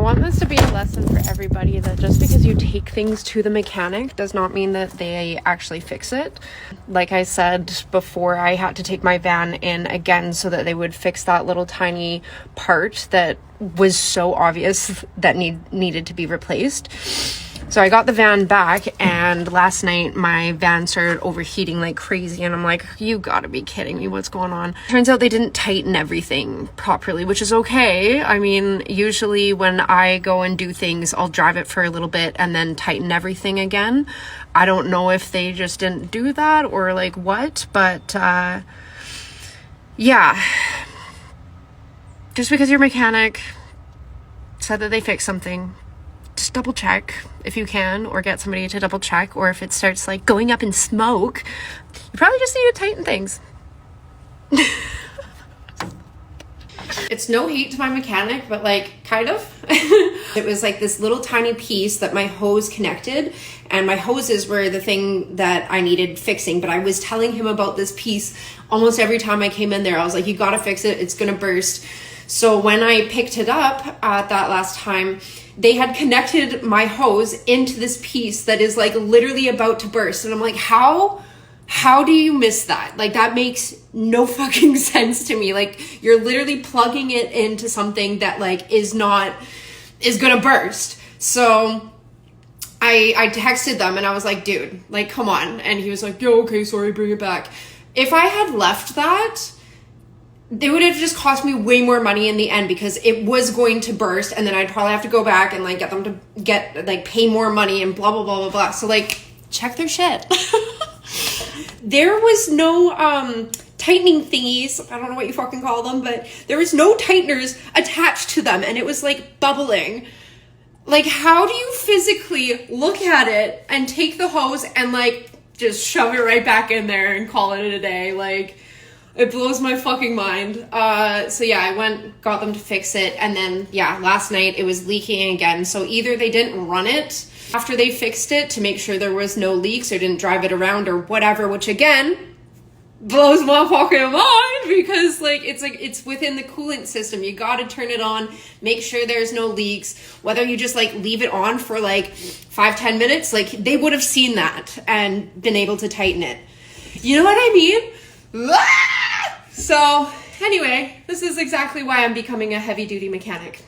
want this to be a lesson for everybody that just because you take things to the mechanic does not mean that they actually fix it. Like I said before, I had to take my van in again so that they would fix that little tiny part that was so obvious that needed to be replaced. So I got the van back, and last night my van started overheating like crazy, and I'm like, you gotta be kidding me, what's going on? Turns out they didn't tighten everything properly, which is okay. I mean, usually when I go and do things, I'll drive it for a little bit and then tighten everything again. I don't know if they just didn't do that or like what, but yeah. Just because your mechanic said that they fixed something, just double check if you can, or get somebody to double check. Or if it starts like going up in smoke, you probably just need to tighten things. It's no hate to my mechanic, but like kind of. It was like this little tiny piece that my hose connected, and my hoses were the thing that I needed fixing. But I was telling him about this piece almost every time I came in there. I was like, you gotta fix it, it's gonna burst. So when I picked it up at that last time, they had connected my hose into this piece that is like literally about to burst. And I'm like, how do you miss that? Like, that makes no fucking sense to me. Like, you're literally plugging it into something that like is gonna burst. So I texted them and I was like, dude, like, come on. And he was like, yo, okay, sorry, bring it back. If I had left that, they would have just cost me way more money in the end, because it was going to burst, and then I'd probably have to go back and like get them to pay more money and blah, blah, blah, blah, blah. So like, check their shit. There was no tightening thingies. I don't know what you fucking call them, but there was no tighteners attached to them, and it was like bubbling. Like, how do you physically look at it and take the hose and like just shove it right back in there and call it a day? Like, it blows my fucking mind. So yeah, I got them to fix it, and then yeah, last night it was leaking again. So either they didn't run it after they fixed it to make sure there was no leaks, or didn't drive it around or whatever, which again blows my fucking mind, because it's within the coolant system. You gotta turn it on, make sure there's no leaks. Whether you just like leave it on for like 5-10 minutes, like they would have seen that and been able to tighten it. You know what I mean? So anyway, this is exactly why I'm becoming a heavy duty mechanic.